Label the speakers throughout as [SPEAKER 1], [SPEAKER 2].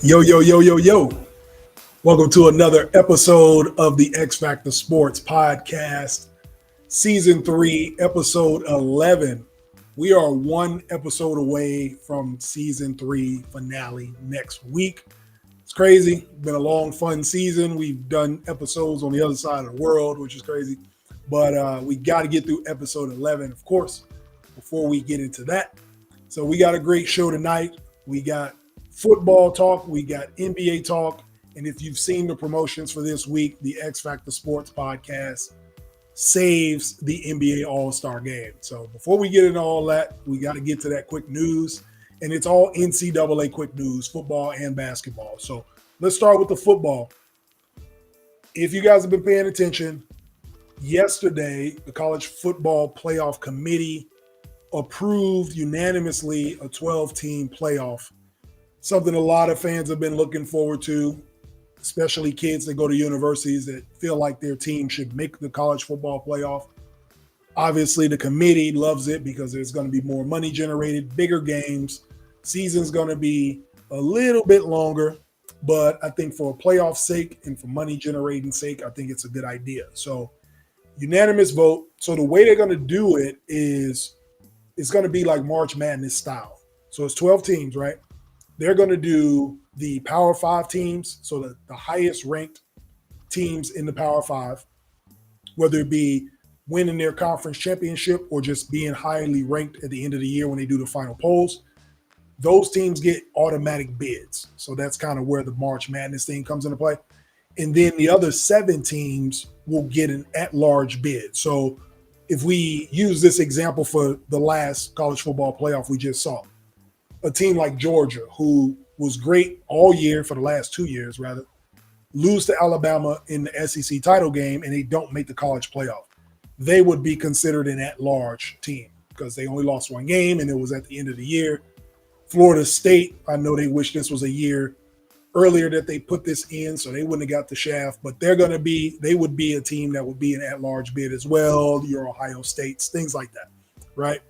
[SPEAKER 1] Yo, yo, yo, yo, yo. Welcome to another episode of the X-Factor Sportz Podcast, Season 3, Episode 11. We are one episode away from Season 3 finale next week. It's crazy. It's been a long, fun season. We've done episodes on the other side of the world, which is crazy. But we got to get through Episode 11, of course, before we get into that. So we got a great show tonight. We got football talk, we got NBA talk, and if you've seen the promotions for this week, the X-Factor Sportz Podcast saves the NBA All-Star Game. So before we get into all that, we got to get to that quick news, and it's all NCAA quick news, football and basketball. So let's start with the football. If you guys have been paying attention, yesterday, the College Football Playoff Committee approved unanimously a 12-team playoff. Something a lot of fans have been looking forward to, especially kids that go to universities that feel like their team should make the college football playoff. Obviously, the committee loves it because there's going to be more money generated, bigger games. Season's going to be a little bit longer, but I think for a playoff sake and for money generating sake, I think it's a good idea. So unanimous vote. So the way they're going to do it is it's going to be like March Madness style. So it's 12 teams, right? They're going to do the Power 5 teams, so the highest ranked teams in the Power 5, whether it be winning their conference championship or just being highly ranked at the end of the year when they do the final polls. Those teams get automatic bids. So that's kind of where the March Madness thing comes into play. And then the other 7 teams will get an at-large bid. So if we use this example for the last college football playoff we just saw, a team like Georgia, who was great all year for the last 2 years, rather, lose to Alabama in the SEC title game and they don't make the college playoff, they would be considered an at-large team because they only lost one game and it was at the end of the year. Florida State, I know they wish this was a year earlier that they put this in so they wouldn't have got the shaft, but they would be a team that would be an at-large bid as well, your Ohio States, things like that, right?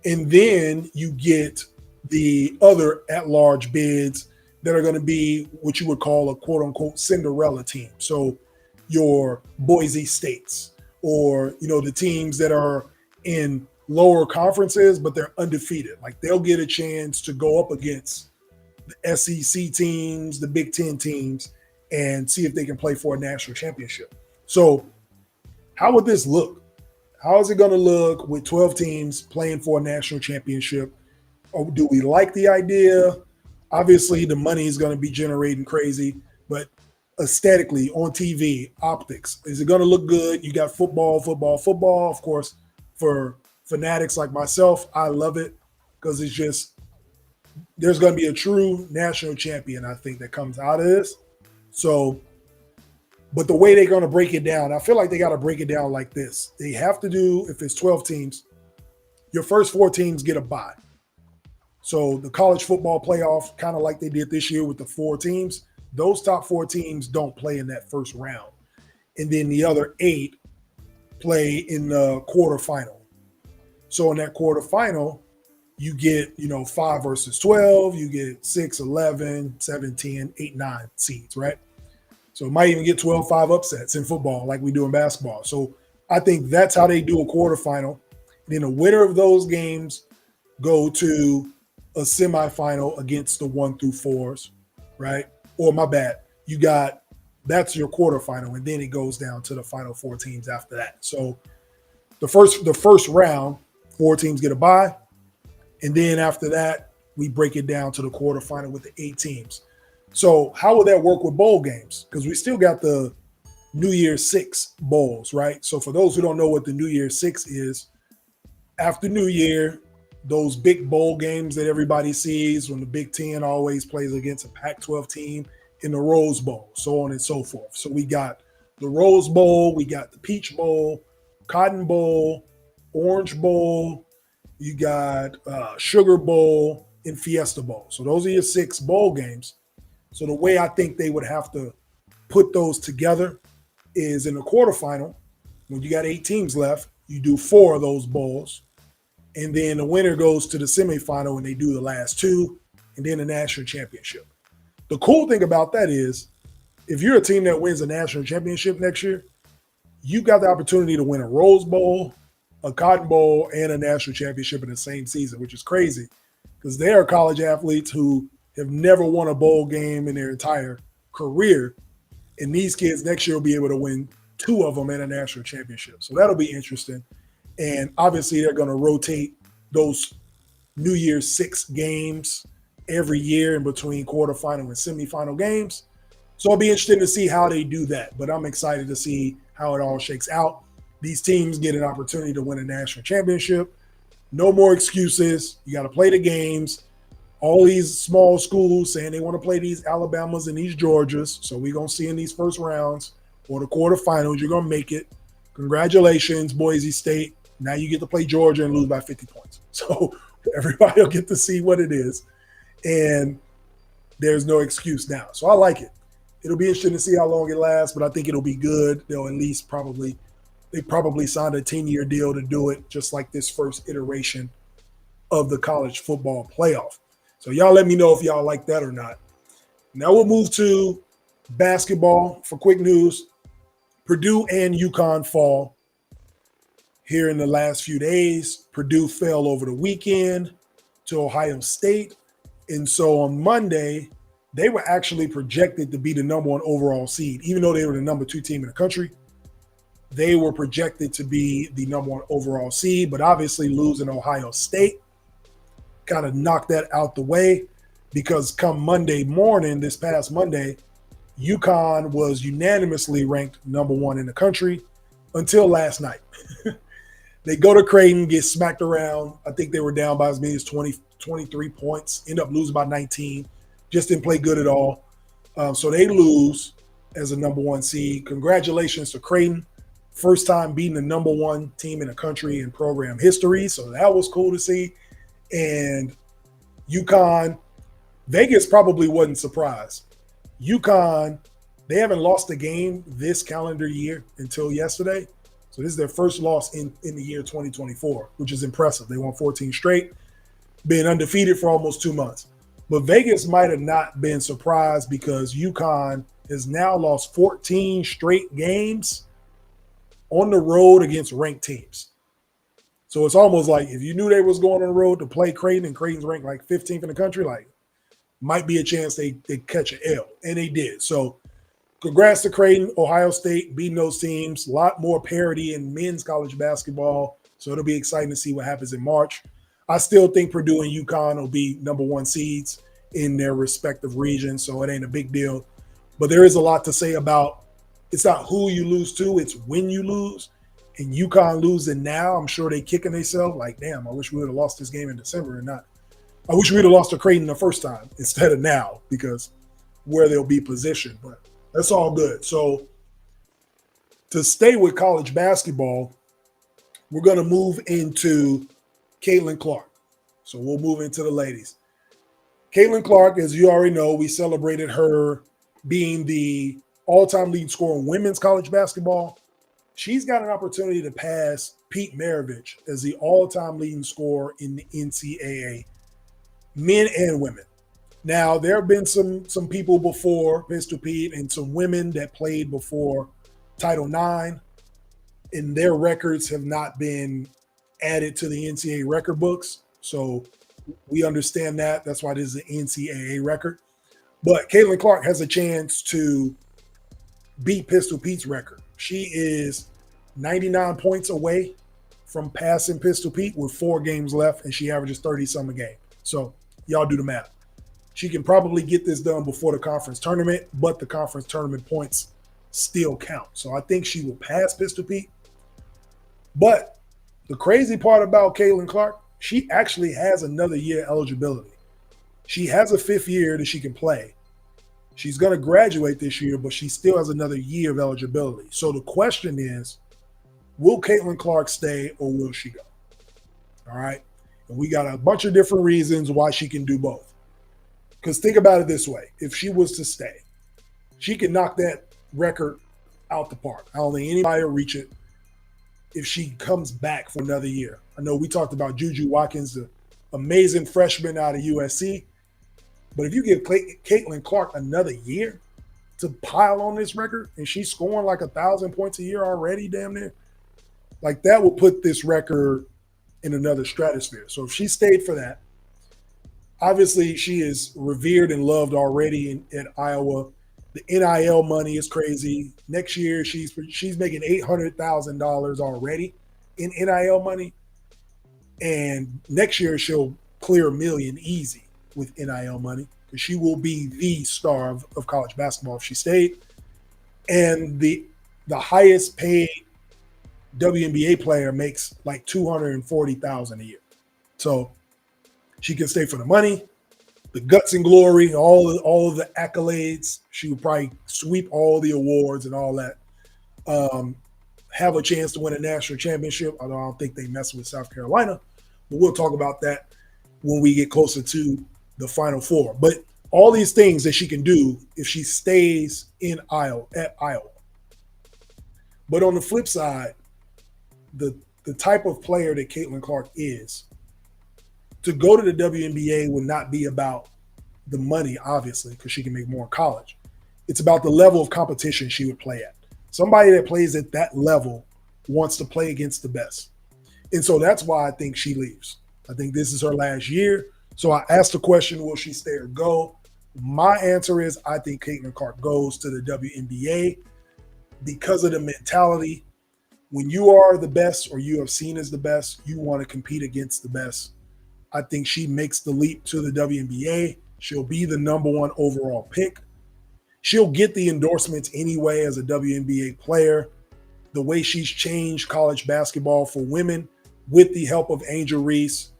[SPEAKER 1] And then you get the other at-large bids that are going to be what you would call a quote-unquote Cinderella team. So your Boise States or, the teams that are in lower conferences, but they're undefeated. Like they'll get a chance to go up against the SEC teams, the Big Ten teams, and see if they can play for a national championship. So how would this look? How is it going to look with 12 teams playing for a national championship? Or do we like the idea? Obviously, the money is going to be generating crazy, but aesthetically, on TV, optics, is it going to look good? You got football. Of course, for fanatics like myself, I love it because it's just there's going to be a true national champion, I think, that comes out of this. So, but the way they're going to break it down, I feel like they got to break it down like this. They have to do, if it's 12 teams, your first 4 teams get a bye. So the college football playoff, kind of like they did this year with the 4 teams, those top 4 teams don't play in that first round. And then the other 8 play in the quarterfinal. So in that quarterfinal, you get, 5 versus 12, you get 6, 11, 7, 10, 8, 9 seeds, right? So it might even get 12-5 upsets in football like we do in basketball. So I think that's how they do a quarterfinal. And then the winner of those games go to a semifinal against the 1 through 4s, right? Or my bad, that's your quarterfinal, and then it goes down to the final 4 teams after that. So the first round, 4 teams get a bye, and then after that, we break it down to the quarterfinal with the 8 teams. So how would that work with bowl games? Because we still got the New Year's 6 bowls, right? So for those who don't know what the New Year's 6 is, after New Year, those big bowl games that everybody sees when the Big Ten always plays against a Pac-12 team in the Rose Bowl, so on and so forth. So we got the Rose Bowl, we got the Peach Bowl, Cotton Bowl, Orange Bowl, you got Sugar Bowl, and Fiesta Bowl. So those are your 6 bowl games. So the way I think they would have to put those together is in the quarterfinal, when you got 8 teams left, you do 4 of those bowls. And then the winner goes to the semifinal and they do the last 2, and then the national championship. The cool thing about that is if you're a team that wins a national championship next year, you got the opportunity to win a Rose Bowl, a Cotton Bowl, and a national championship in the same season, which is crazy because they are college athletes who have never won a bowl game in their entire career. And these kids next year will be able to win 2 of them in a national championship. So that'll be interesting. And obviously they're going to rotate those New Year's 6 games every year in between quarterfinal and semifinal games. So it'll be interesting to see how they do that. But I'm excited to see how it all shakes out. These teams get an opportunity to win a national championship. No more excuses. You got to play the games. All these small schools saying they want to play these Alabamas and these Georgias. So we're going to see in these first rounds or the quarterfinals, you're going to make it. Congratulations, Boise State. Now you get to play Georgia and lose by 50 points. So everybody will get to see what it is. And there's no excuse now. So I like it. It'll be interesting to see how long it lasts, but I think it'll be good. They'll at least they probably signed a 10-year deal to do it, just like this first iteration of the college football playoff. So y'all let me know if y'all like that or not. Now we'll move to basketball for quick news. Purdue and UConn fall here in the last few days. Purdue fell over the weekend to Ohio State. And so on Monday, they were actually projected to be the number 1 overall seed. Even though they were the number 2 team in the country, they were projected to be the number 1 overall seed. But obviously losing Ohio State kind of knocked that out the way because come Monday morning, this past Monday, UConn was unanimously ranked number 1 in the country until last night. They go to Creighton, get smacked around. I think they were down by as many as 20, 23 points, end up losing by 19. Just didn't play good at all. So they lose as a number 1 seed. Congratulations to Creighton. First time beating the number 1 team in the country in program history. So that was cool to see. And UConn, Vegas probably wasn't surprised. UConn, they haven't lost a game this calendar year until yesterday. So this is their first loss in the year 2024, which is impressive. They won 14 straight, been undefeated for almost 2 months. But Vegas might have not been surprised because UConn has now lost 14 straight games on the road against ranked teams. So it's almost like if you knew they was going on the road to play Creighton and Creighton's ranked like 15th in the country, like might be a chance they catch an L. And they did. So congrats to Creighton, Ohio State, beating those teams. A lot more parity in men's college basketball. So it'll be exciting to see what happens in March. I still think Purdue and UConn will be number 1 seeds in their respective regions, so it ain't a big deal. But there is a lot to say about it's not who you lose to, it's when you lose. And UConn losing now, I'm sure they kicking themselves like, damn, I wish we would have lost this game in December or not. I wish we would have lost to Creighton the first time instead of now because where they'll be positioned. But that's all good. So to stay with college basketball, we're going to move into Caitlin Clark. So we'll move into the ladies. Caitlin Clark, as you already know, we celebrated her being the all-time leading scorer in women's college basketball. She's got an opportunity to pass Pete Maravich as the all-time leading scorer in the Ncaa, men and women. Now, there have been some people before Pistol Pete and some women that played before Title IX, and their records have not been added to the NCAA record books. So we understand that. That's why this is an NCAA record. But Caitlin Clark has a chance to beat Pistol Pete's record. She is 99 points away from passing Pistol Pete with 4 games left, and she averages 30-some a game. So y'all do the math. She can probably get this done before the conference tournament, but the conference tournament points still count. So I think she will pass Pistol Pete. But the crazy part about Caitlin Clark, she actually has another year eligibility. She has a 5th year that she can play. She's going to graduate this year, but she still has another year of eligibility. So the question is, will Caitlin Clark stay or will she go? All right. And we got a bunch of different reasons why she can do both. Because think about it this way. If she was to stay, she could knock that record out the park. I don't think anybody will reach it if she comes back for another year. I know we talked about Juju Watkins, the amazing freshman out of USC. But if you give Caitlin Clark another year to pile on this record, and she's scoring like 1,000 points a year already, damn near, like that will put this record in another stratosphere. So if she stayed for that, obviously she is revered and loved already in Iowa. The NIL money is crazy. Next year she's making $800,000 already in NIL money, and next year she'll clear $1 million easy with NIL money, because she will be the star of college basketball if she stayed. And the highest paid WNBA player makes like $240,000 a year. So she can stay for the money, the guts and glory, all of the accolades. She would probably sweep all the awards and all that. Have a chance to win a national championship, although I don't think they mess with South Carolina. But we'll talk about that when we get closer to the Final Four. But all these things that she can do if she stays in Iowa. But on the flip side, the type of player that Caitlin Clark is, to go to the WNBA would not be about the money, obviously, because she can make more in college. It's about the level of competition she would play at. Somebody that plays at that level wants to play against the best. And so that's why I think she leaves. I think this is her last year. So I asked the question, will she stay or go? My answer is I think Caitlin Clark goes to the WNBA because of the mentality. When you are the best, or you are seen as the best, you want to compete against the best. I think she makes the leap to the WNBA. She'll be the number one overall pick. She'll get the endorsements anyway as a WNBA player. The way she's changed college basketball for women with the help of Angel Reese,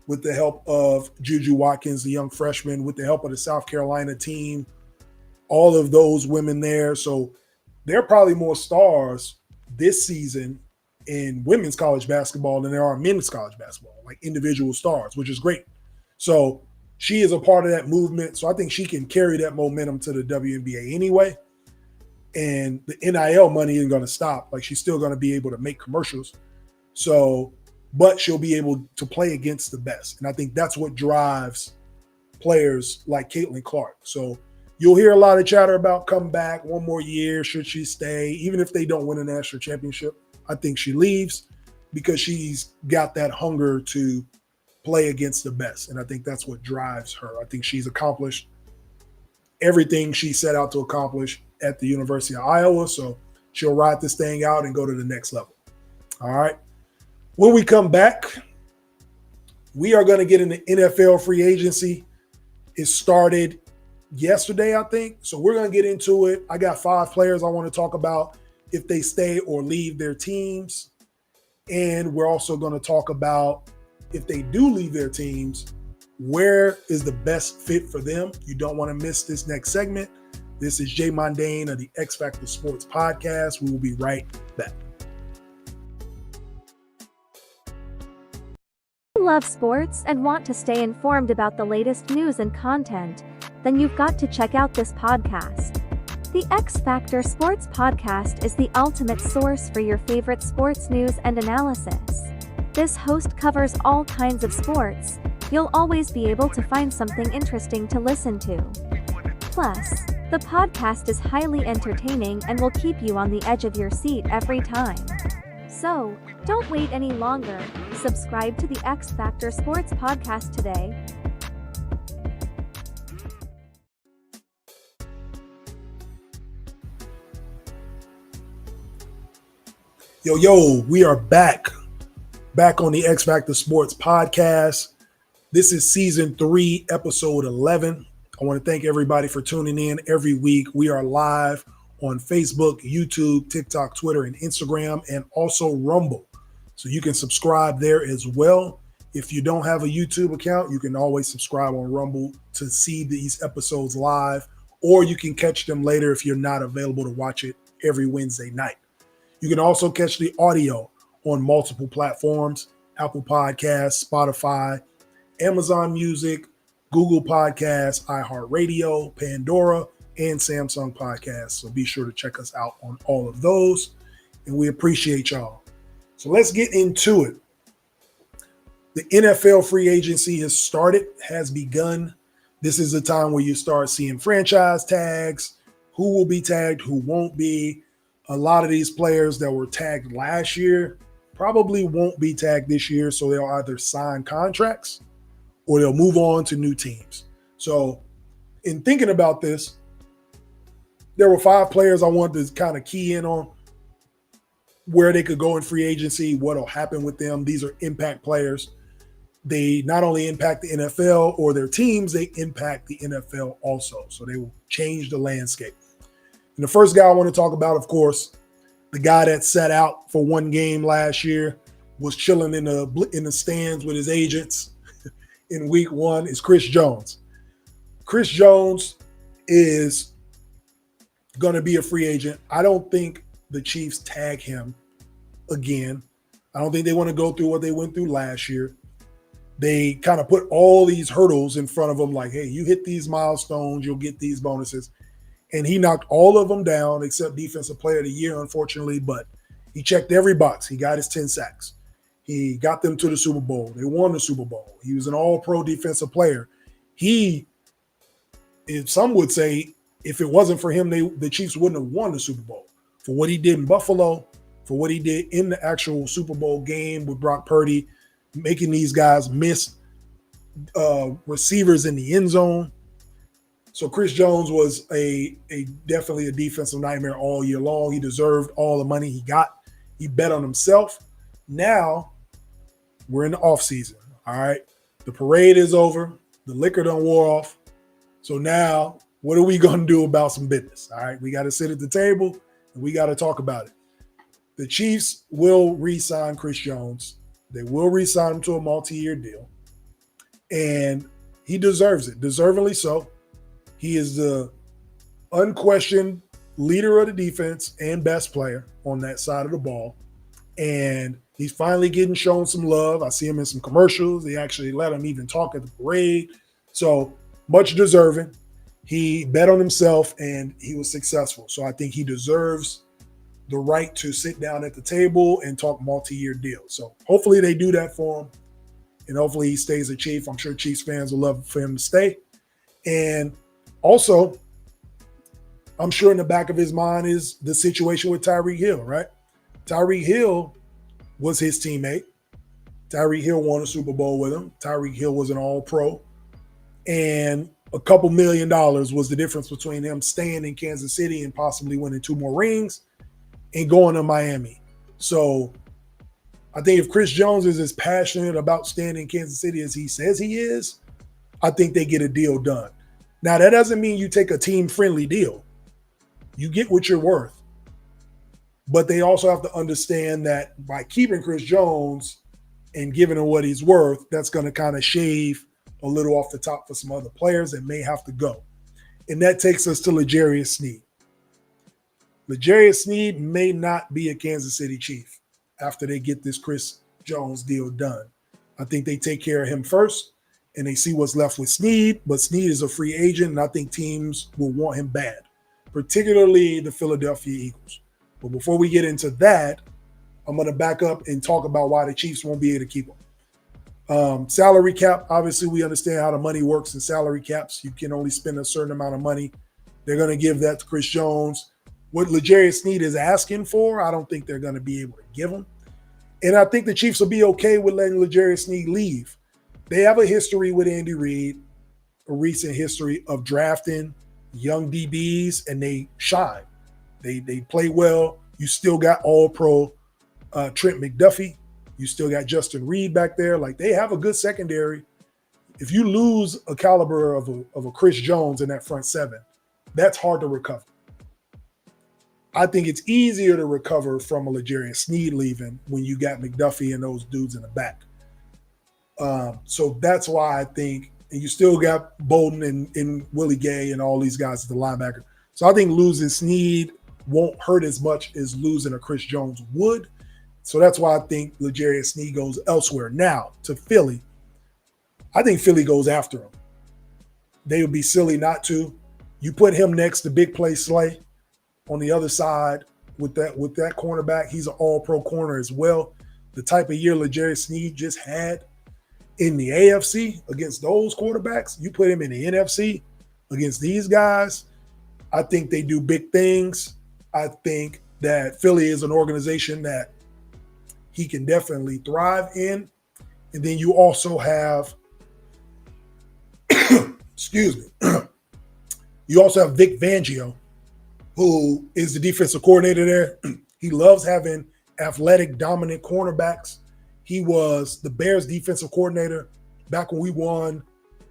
[SPEAKER 1] with the help of Juju Watkins, the young freshman, with the help of the South Carolina team, all of those women there. So there are probably more stars this season in women's college basketball than there are men's college basketball, like individual stars, which is great. So she is a part of that movement. So I think she can carry that momentum to the WNBA anyway. And the NIL money isn't going to stop. Like, she's still going to be able to make commercials. So, but she'll be able to play against the best. And I think that's what drives players like Caitlin Clark. So you'll hear a lot of chatter about come back, one more year, should she stay? Even if they don't win a national championship, I think she leaves because she's got that hunger to play against the best. And I think that's what drives her. I think she's accomplished everything she set out to accomplish at the University of Iowa. So she'll ride this thing out and go to the next level. All right. When we come back, we are going to get into NFL free agency. It started yesterday, I think. So we're going to get into it. I got 5 players I want to talk about if they stay or leave their teams. And we're also going to talk about if they do leave their teams, where is the best fit for them? You don't want to miss this next segment. This is Jay Mondane of the X-Factor Sportz Podcast. We will be right back.
[SPEAKER 2] Love sports and want to stay informed about the latest news and content? Then you've got to check out this podcast. The X-Factor Sportz Podcast is the ultimate source for your favorite sports news and analysis. This host covers all kinds of sports. You'll always be able to find something interesting to listen to. Plus, the podcast is highly entertaining and will keep you on the edge of your seat every time. So, don't wait any longer. Subscribe to the X-Factor Sportz Podcast today.
[SPEAKER 1] Yo, we are back on the X-Factor Sportz Podcast. This is season 3, episode 11. I want to thank everybody for tuning in every week. We are live on Facebook, YouTube, TikTok, Twitter, and Instagram, and also Rumble. So you can subscribe there as well. If you don't have a YouTube account, you can always subscribe on Rumble to see these episodes live, or you can catch them later if you're not available to watch it every Wednesday night. You can also catch the audio on multiple platforms: Apple Podcasts, Spotify, Amazon Music, Google Podcasts, iHeartRadio, Pandora, and Samsung Podcasts. So be sure to check us out on all of those. And we appreciate y'all. So let's get into it. The NFL free agency has begun. This is a time where you start seeing franchise tags, who will be tagged, who won't be. A lot of these players that were tagged last year probably won't be tagged this year, so they'll either sign contracts or they'll move on to new teams. So in thinking about this, there were 5 players I wanted to kind of key in on where they could go in free agency, what will happen with them. These are impact players. They not only impact the NFL or their teams, they impact the NFL also. So they will change the landscape. And the first guy I want to talk about, of course, the guy that sat out for one game last year, was chilling in the stands with his agents in week 1, is Chris Jones. Chris Jones is going to be a free agent. I don't think the Chiefs tag him again. I don't think they want to go through what they went through last year. They kind of put all these hurdles in front of him like, hey, you hit these milestones, you'll get these bonuses. And he knocked all of them down except Defensive Player of the Year, unfortunately, but he checked every box. He got his 10 sacks. He got them to the Super Bowl. They won the Super Bowl. He was an all-pro defensive player. Some would say, if it wasn't for him, the Chiefs wouldn't have won the Super Bowl. For what he did in Buffalo, for what he did in the actual Super Bowl game with Brock Purdy, making these guys miss receivers in the end zone. So Chris Jones was definitely a defensive nightmare all year long. He deserved all the money he got. He bet on himself. Now we're in the offseason, all right? The parade is over. The liquor done wore off. So now what are we going to do about some business, all right? We got to sit at the table, and we got to talk about it. The Chiefs will re-sign Chris Jones. They will re-sign him to a multi-year deal. And he deserves it, deservingly so. He is the unquestioned leader of the defense and best player on that side of the ball. And he's finally getting shown some love. I see him in some commercials. They actually let him even talk at the parade. So much deserving. He bet on himself and he was successful. So I think he deserves the right to sit down at the table and talk multi-year deals. So hopefully they do that for him. And hopefully he stays a Chief. I'm sure Chiefs fans will love for him to stay. And also, I'm sure in the back of his mind is the situation with Tyreek Hill, right? Tyreek Hill was his teammate. Tyreek Hill won a Super Bowl with him. Tyreek Hill was an all-pro. And a couple $1 million was the difference between him staying in Kansas City and possibly winning 2 more rings and going to Miami. So I think if Chris Jones is as passionate about staying in Kansas City as he says he is, I think they get a deal done. Now, that doesn't mean you take a team-friendly deal. You get what you're worth. But they also have to understand that by keeping Chris Jones and giving him what he's worth, that's going to kind of shave a little off the top for some other players that may have to go. And that takes us to L'Jarius Sneed. L'Jarius Sneed may not be a Kansas City Chief after they get this Chris Jones deal done. I think they take care of him first and they see what's left with Sneed, but Sneed is a free agent and I think teams will want him bad, particularly the Philadelphia Eagles. But before we get into that, I'm going to back up and talk about why the Chiefs won't be able to keep him. Salary cap, obviously we understand how the money works in salary caps. You can only spend a certain amount of money. They're going to give that to Chris Jones. What L'Jarius Sneed is asking for, I don't think they're going to be able to give him. And I think the Chiefs will be okay with letting L'Jarius Sneed leave. They have a history with Andy Reid, a recent history of drafting young DBs, and they shine. They play well. You still got all-pro Trent McDuffie. You still got Justin Reed back there. Like, they have a good secondary. If you lose a caliber of a Chris Jones in that front seven, that's hard to recover. I think it's easier to recover from a L'Jarius Sneed leaving when you got McDuffie and those dudes in the back. So that's why I think, and you still got Bolden and Willie Gay and all these guys at the linebacker. So I think losing Sneed won't hurt as much as losing a Chris Jones would. So that's why I think L'Jarius Sneed goes elsewhere. Now, to Philly, I think Philly goes after him. They would be silly not to. You put him next to Big Play Slay on the other side with that cornerback. He's an all-pro corner as well. The type of year L'Jarius Sneed just had. in the AFC against those quarterbacks. You put him in the NFC against these guys. I think they do big things. I think that Philly is an organization that he can definitely thrive in. And then you also have, excuse me, you also have Vic Fangio, who is the defensive coordinator there. He loves having athletic, dominant cornerbacks. He was the Bears defensive coordinator back when we won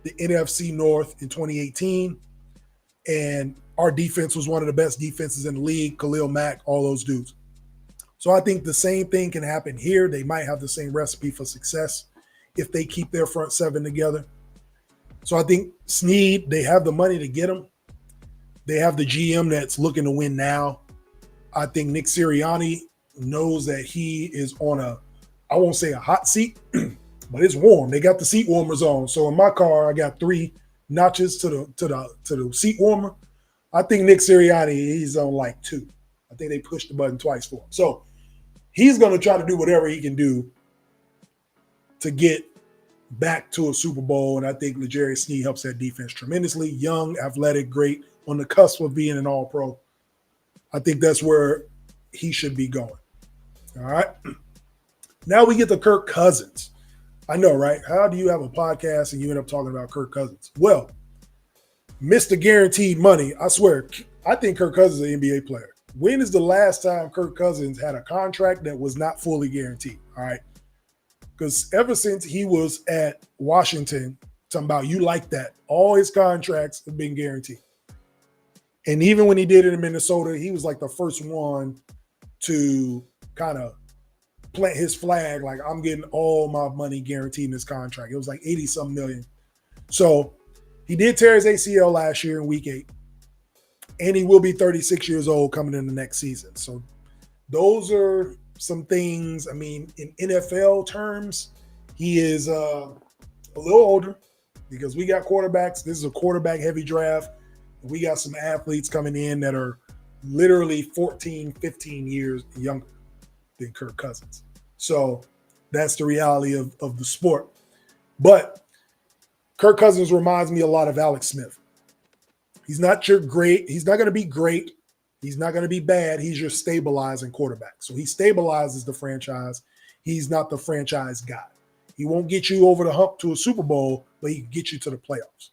[SPEAKER 1] the NFC North in 2018. And our defense was one of the best defenses in the league, Khalil Mack, all those dudes. So I think the same thing can happen here. They might have the same recipe for success if they keep their front seven together. So I think Snead, they have the money to get him. They have the GM that's looking to win now. I think Nick Sirianni knows that he is on a, I won't say a hot seat, but it's warm. They got the seat warmers on. So in my car, I got 3 notches to the seat warmer. I think Nick Sirianni, he's on like 2. I think they pushed the button twice for him. So he's going to try to do whatever he can do to get back to a Super Bowl. And I think L'Jarius Sneed helps that defense tremendously. Young, athletic, great, on the cusp of being an all-pro. I think that's where he should be going. All right. Now we get to Kirk Cousins. I know, right? How do you have a podcast and you end up talking about Kirk Cousins? Well, Mr. Guaranteed Money, I swear, I think Kirk Cousins is an NBA player. When is the last time Kirk Cousins had a contract that was not fully guaranteed? All right. Because ever since he was at Washington, talking about you like that, all his contracts have been guaranteed. And even when he did it in Minnesota, he was like the first one to kind of plant his flag, like I'm getting all my money guaranteed in this contract. It was like 80-something million. So he did tear his ACL last year in week 8. And he will be 36 years old coming in the next season. So those are some things. I mean, in NFL terms, he is a little older because we got quarterbacks. This is a quarterback-heavy draft. We got some athletes coming in that are literally 14, 15 years younger than Kirk Cousins. So that's the reality of the sport. But Kirk Cousins reminds me a lot of Alex Smith. He's not your great. He's not going to be great. He's not going to be bad. He's your stabilizing quarterback. So he stabilizes the franchise. He's not the franchise guy. He won't get you over the hump to a Super Bowl, but he can get you to the playoffs,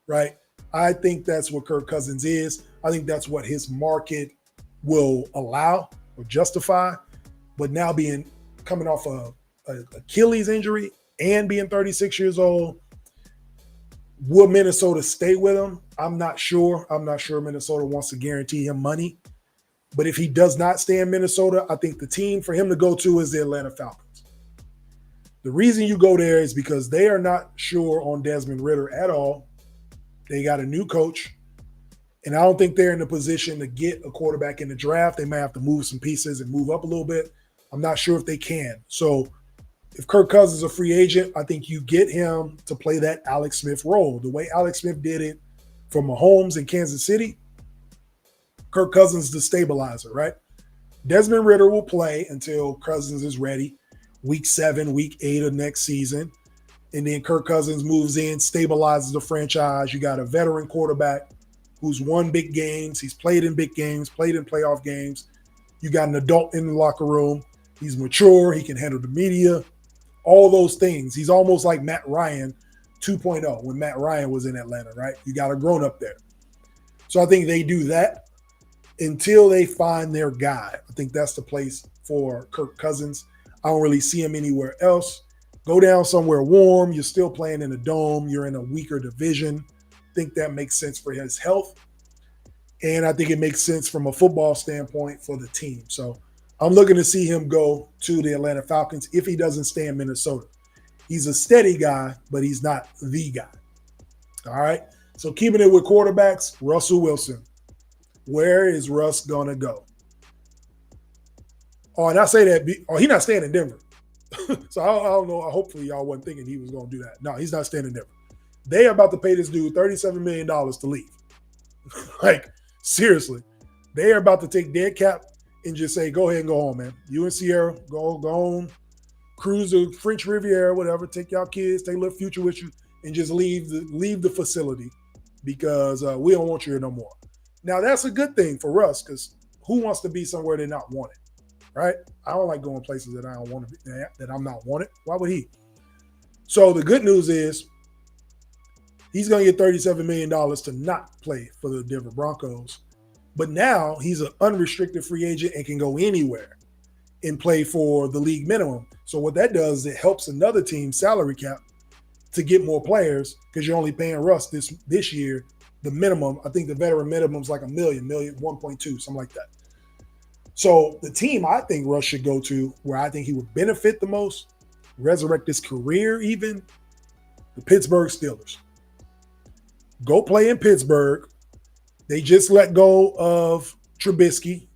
[SPEAKER 1] right? I think that's what Kirk Cousins is. I think that's what his market will allow or justify. But now coming off a Achilles injury and being 36 years old, will Minnesota stay with him? I'm not sure. I'm not sure Minnesota wants to guarantee him money. But if he does not stay in Minnesota, I think the team for him to go to is the Atlanta Falcons. The reason you go there is because they are not sure on Desmond Ridder at all. They got a new coach, and I don't think they're in a position to get a quarterback in the draft. They might have to move some pieces and move up a little bit. I'm not sure if they can. So if Kirk Cousins is a free agent, I think you get him to play that Alex Smith role. The way Alex Smith did it for Mahomes in Kansas City, Kirk Cousins is the stabilizer, right? Desmond Ridder will play until Cousins is ready, week 7, week 8 of next season. And then Kirk Cousins moves in, stabilizes the franchise. You got a veteran quarterback who's won big games. He's played in big games, played in playoff games. You got an adult in the locker room. He's mature. He can handle the media. All those things. He's almost like Matt Ryan 2.0 when Matt Ryan was in Atlanta, right? You got a grown-up there. So I think they do that until they find their guy. I think that's the place for Kirk Cousins. I don't really see him anywhere else. Go down somewhere warm. You're still playing in a dome. You're in a weaker division. I think that makes sense for his health. And I think it makes sense from a football standpoint for the team. So I'm looking to see him go to the Atlanta Falcons if he doesn't stay in Minnesota. He's a steady guy, but he's not the guy. All right. So keeping it with quarterbacks, Russell Wilson. Where is Russ going to go? Oh, and I say that, he's not staying in Denver. So I don't know. Hopefully y'all wasn't thinking he was going to do that. No, he's not staying in Denver. They are about to pay this dude $37 million to leave. Like, seriously. They are about to take dead cap and just say, go ahead and go home, man. You and Sierra, go on. cruise the French Riviera, whatever, take y'all kids, take a little future with you, and just leave the facility because we don't want you here no more. Now, that's a good thing for us because who wants to be somewhere they're not wanted, right? I don't like going places that I don't want to be, that I'm not wanted. Why would he? So the good news is he's going to get $37 million to not play for the Denver Broncos. But now he's an unrestricted free agent and can go anywhere and play for the league minimum. So what that does is it helps another team's salary cap to get more players because you're only paying Russ this year the minimum. I think the veteran minimum is like $1 million, 1.2, something like that. So the team I think Russ should go to, where I think he would benefit the most, resurrect his career even, the Pittsburgh Steelers. Go play in Pittsburgh. They just let go of Trubisky.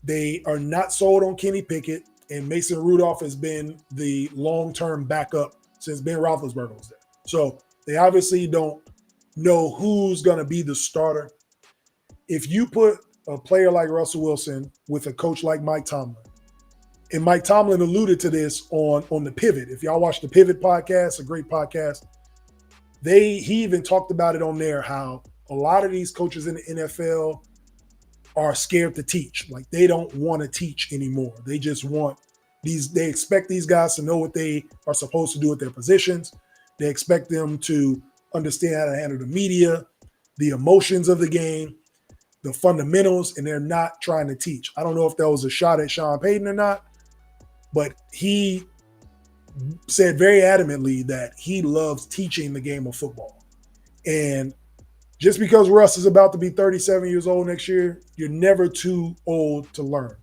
[SPEAKER 1] They are not sold on Kenny Pickett, and Mason Rudolph has been the long-term backup since Ben Roethlisberger was there. So they obviously don't know who's going to be the starter. If you put a player like Russell Wilson with a coach like Mike Tomlin, and Mike Tomlin alluded to this on the Pivot. If y'all watch the Pivot podcast, a great podcast, he even talked about it on there, how a lot of these coaches in the NFL are scared to teach. Like they don't want to teach anymore. They just want they expect these guys to know what they are supposed to do at their positions. They expect them to understand how to handle the media, the emotions of the game, the fundamentals, and they're not trying to teach. I don't know if that was a shot at Sean Payton or not, but he said very adamantly that he loves teaching the game of football. And just because Russ is about to be 37 years old next year, you're never too old to learn.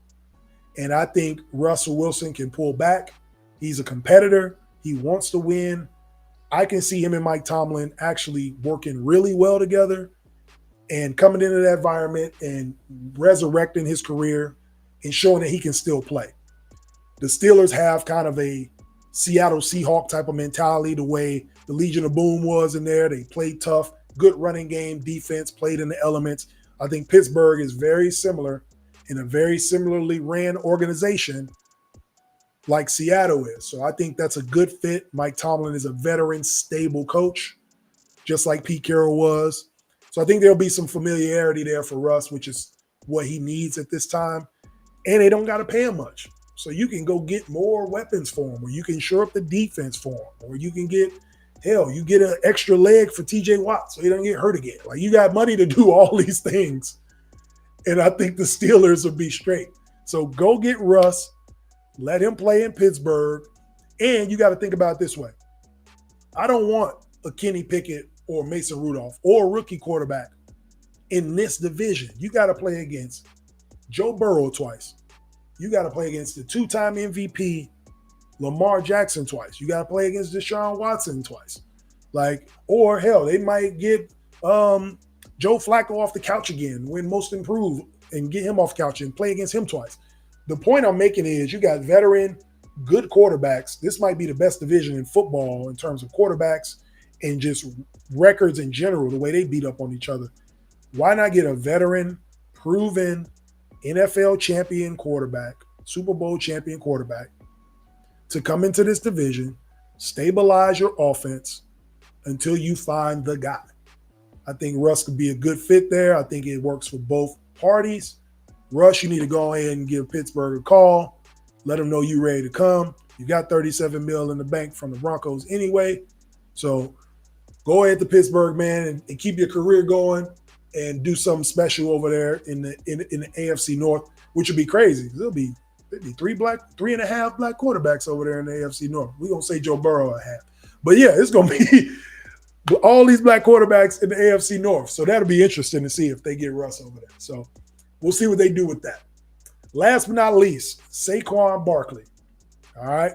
[SPEAKER 1] And I think Russell Wilson can pull back. He's a competitor. He wants to win. I can see him and Mike Tomlin actually working really well together and coming into that environment and resurrecting his career and showing that he can still play. The Steelers have kind of a Seattle Seahawk type of mentality, the way the Legion of Boom was in there. They played tough, good running game, defense, played in the elements. I think Pittsburgh is very similar in a very similarly ran organization like Seattle is. So I think that's a good fit. Mike Tomlin is a veteran, stable coach, just like Pete Carroll was. So I think there'll be some familiarity there for Russ, which is what he needs at this time. And they don't got to pay him much. So you can go get more weapons for him, or you can shore up the defense for him, or you can get, you get an extra leg for TJ Watt so he doesn't get hurt again. Like, you got money to do all these things. And I think the Steelers will be straight. So go get Russ, let him play in Pittsburgh. And you got to think about it this way. I don't want a Kenny Pickett or Mason Rudolph or a rookie quarterback in this division. You got to play against Joe Burrow twice. You got to play against the two-time MVP Lamar Jackson twice. You got to play against Deshaun Watson twice. Or they might get Joe Flacco off the couch again, win Most Improved, and get him off the couch and play against him twice. The point I'm making is you got veteran, good quarterbacks. This might be the best division in football in terms of quarterbacks and just records in general, the way they beat up on each other. Why not get a veteran, proven NFL champion quarterback, Super Bowl champion quarterback, to come into this division, stabilize your offense until you find the guy? I think Russ could be a good fit there. I think it works for both parties. Russ, you need to go ahead and give Pittsburgh a call. Let them know you're ready to come. You got $37 million in the bank from the Broncos anyway. So go ahead to Pittsburgh, man, and keep your career going and do something special over there in the AFC North, which would be crazy. There'll be 3.5 black quarterbacks over there in the AFC North. We're going to say Joe Burrow a half. But yeah, it's going to be all these black quarterbacks in the AFC North. So that'll be interesting to see if they get Russ over there. So we'll see what they do with that. Last but not least, Saquon Barkley. All right.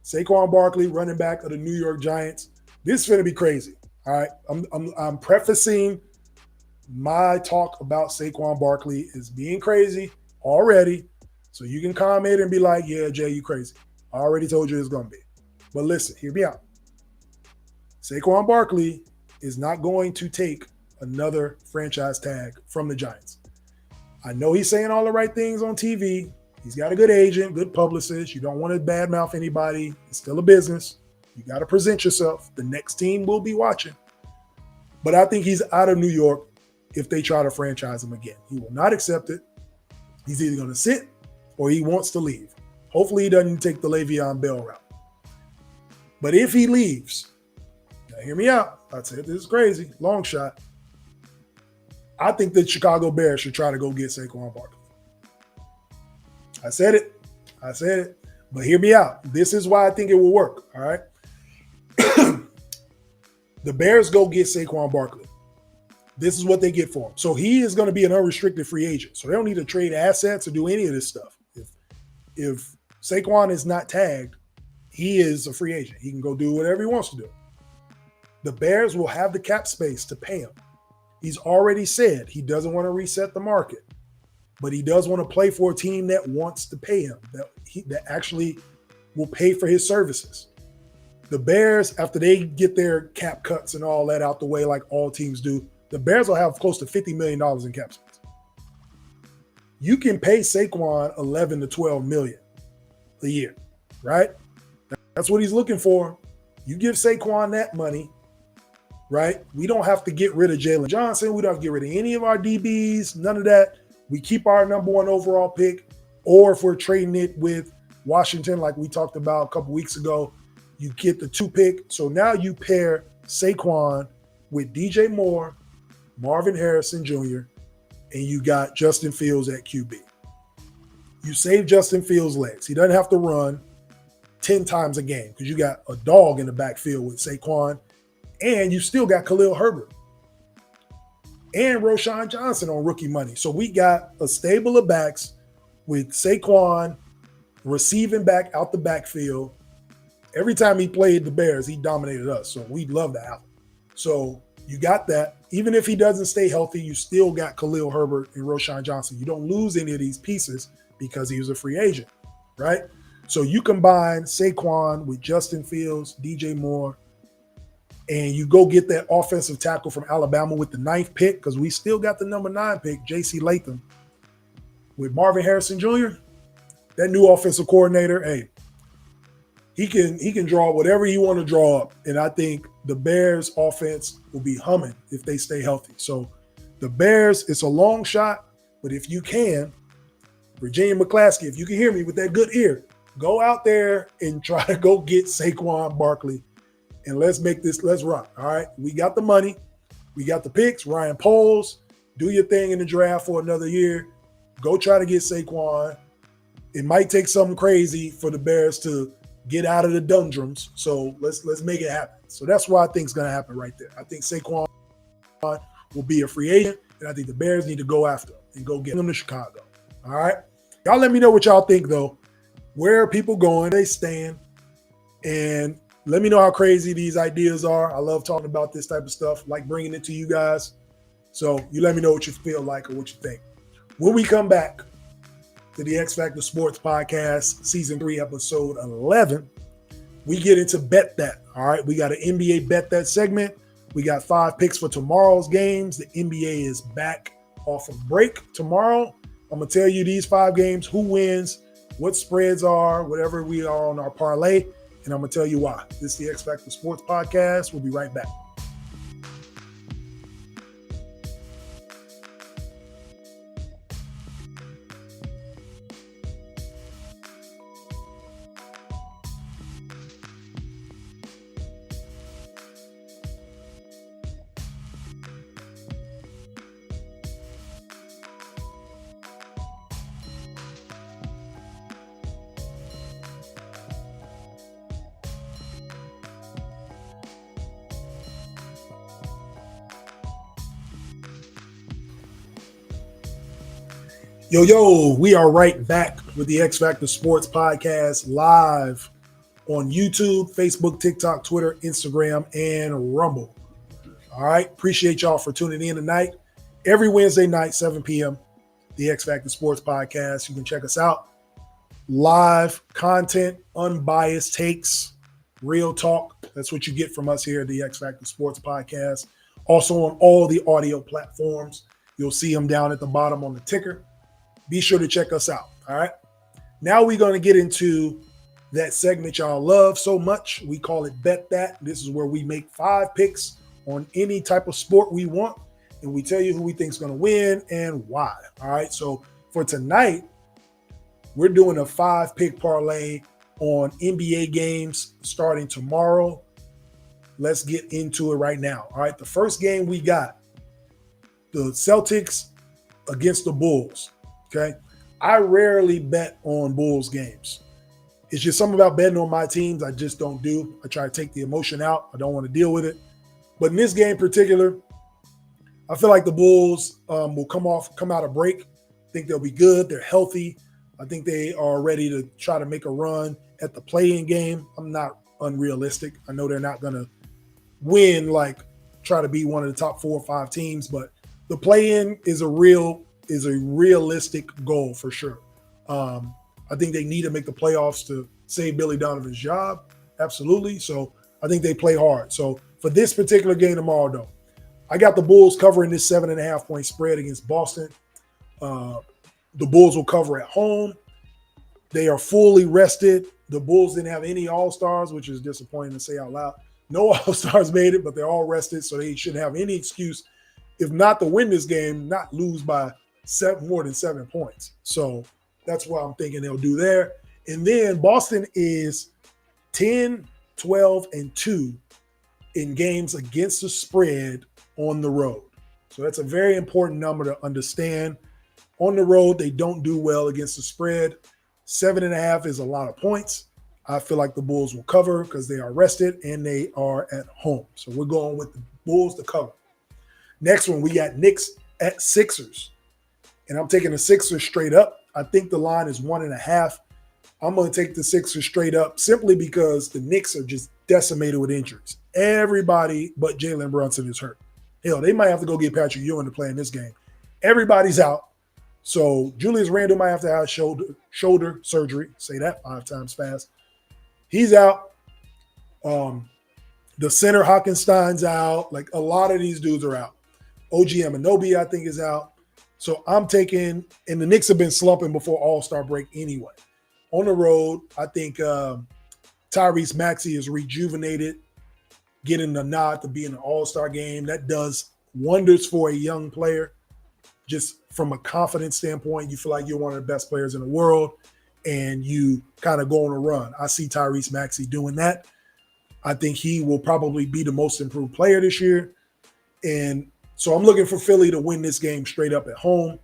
[SPEAKER 1] Saquon Barkley, running back of the New York Giants. This is going to be crazy. All right. I'm prefacing my talk about Saquon Barkley as being crazy already. So you can comment and be like, yeah, Jay, you crazy. I already told you it's going to be. But listen, hear me out. Saquon Barkley is not going to take another franchise tag from the Giants. I know he's saying all the right things on TV. He's got a good agent, good publicist. You don't want to badmouth anybody. It's still a business. You got to present yourself. The next team will be watching. But I think he's out of New York if they try to franchise him again. He will not accept it. He's either going to sit or he wants to leave. Hopefully he doesn't take the Le'Veon Bell route. But if he leaves, now hear me out. I said this is crazy, long shot. I think the Chicago Bears should try to go get Saquon Barkley. I said it. But hear me out. This is why I think it will work, all right? The Bears go get Saquon Barkley. This is what they get for him. So he is going to be an unrestricted free agent. So they don't need to trade assets or do any of this stuff. If Saquon is not tagged, he is a free agent. He can go do whatever he wants to do. The Bears will have the cap space to pay him. He's already said he doesn't want to reset the market, but he does want to play for a team that wants to pay him, that actually will pay for his services. The Bears, after they get their cap cuts and all that out the way like all teams do, the Bears will have close to $50 million in cap space. You can pay Saquon $11 to $12 million a year, right? That's what he's looking for. You give Saquon that money, right? We don't have to get rid of Jalen Johnson. We don't have to get rid of any of our DBs, none of that. We keep our number one overall pick, or if we're trading it with Washington, like we talked about a couple weeks ago, you get the 2 pick. So now you pair Saquon with DJ Moore, Marvin Harrison Jr., and you got Justin Fields at QB. You save Justin Fields' legs. He doesn't have to run 10 times a game because you got a dog in the backfield with Saquon, and you still got Khalil Herbert and Roschon Johnson on rookie money. So we got a stable of backs with Saquon receiving back out the backfield. Every time he played the Bears, he dominated us. So we'd love to have him. So you got that. Even if he doesn't stay healthy, you still got Khalil Herbert and Roschon Johnson. You don't lose any of these pieces because he was a free agent, right? So you combine Saquon with Justin Fields, DJ Moore, and you go get that offensive tackle from Alabama with the 9th pick, because we still got the number 9 pick, J.C. Latham, with Marvin Harrison Jr., that new offensive coordinator, hey, he can draw whatever you want to draw up. And I think the Bears offense will be humming if they stay healthy. So the Bears, it's a long shot, but if you can, Virginia McClaskey, if you can hear me with that good ear, go out there and try to go get Saquon Barkley, and let's run. All right. We got the money. We got the picks. Ryan Poles, do your thing in the draft for another year. Go try to get Saquon. It might take something crazy for the Bears to get out of the doldrums. So let's make it happen. So that's what I think is going to happen right there. I think Saquon will be a free agent, and I think the Bears need to go after him and go get him to Chicago. All right. Y'all let me know what y'all think, though. Where are people going? They stand. And let me know how crazy these ideas are. I love talking about this type of stuff, like bringing it to you guys. So you let me know what you feel like or what you think. When we come back to the X-Factor Sportz Podcast, Season 3, Episode 11, we get into Bet That. All right, we got an NBA Bet That segment. We got 5 picks for tomorrow's games. The NBA is back off of break tomorrow. I'm going to tell you these 5 games, who wins, what spreads are, whatever we are on our parlay, and I'm going to tell you why. This is the X-Factor Sportz Podcast. We'll be right back. Yo, we are right back with the X-Factor Sportz Podcast live on YouTube, Facebook, TikTok, Twitter, Instagram, and Rumble. All right. Appreciate y'all for tuning in tonight. Every Wednesday night, 7 p.m., the X-Factor Sportz Podcast. You can check us out. Live content, unbiased takes, real talk. That's what you get from us here at the X-Factor Sportz Podcast. Also on all the audio platforms. You'll see them down at the bottom on the ticker. Be sure to check us out. All right. Now we're going to get into that segment y'all love so much. We call it Bet That. This is where we make 5 picks on any type of sport we want, and we tell you who we think is going to win and why. All right, so for tonight, we're doing a 5-pick parlay on NBA games starting tomorrow. Let's get into it right now. All right, the first game we got, the Celtics against the Bulls, okay? I rarely bet on Bulls games. It's just something about betting on my teams I just don't do. I try to take the emotion out. I don't want to deal with it. But in this game in particular, I feel like the Bulls will come out of break. I think they'll be good. They're healthy. I think they are ready to try to make a run at the play-in game. I'm not unrealistic. I know they're not going to win, like try to be one of the top 4 or 5 teams, but the play-in is a realistic goal for sure. I think they need to make the playoffs to save Billy Donovan's job. Absolutely. So I think they play hard. So for this particular game tomorrow, though, I got the Bulls covering this 7.5-point spread against Boston. The Bulls will cover at home. They are fully rested. The Bulls didn't have any All-Stars, which is disappointing to say out loud. No All-Stars made it, but they're all rested, so they shouldn't have any excuse, if not to win this game, not lose by more than 7 points. So that's what I'm thinking they'll do there. And then Boston is 10, 12, and 2 in games against the spread on the road. So that's a very important number to understand. On the road, they don't do well against the spread. 7.5 is a lot of points. I feel like the Bulls will cover because they are rested and they are at home. So we're going with the Bulls to cover. Next one, we got Knicks at Sixers. And I'm taking the Sixers straight up. I think the line is 1.5. I'm going to take the Sixers straight up simply because the Knicks are just decimated with injuries. Everybody but Jalen Brunson is hurt. Hell, they might have to go get Patrick Ewing to play in this game. Everybody's out. So Julius Randle might have to have shoulder surgery. Say that 5 times fast. He's out. The center Hockenstein's out. Like a lot of these dudes are out. OG Anunoby, I think, is out. So I'm taking, and the Knicks have been slumping before All-Star break anyway. On the road, I think Tyrese Maxey is rejuvenated, getting the nod to be in an All-Star game. That does wonders for a young player. Just from a confidence standpoint, you feel like you're one of the best players in the world, and you kind of go on a run. I see Tyrese Maxey doing that. I think he will probably be the most improved player this year. And so I'm looking for Philly to win this game straight up at home.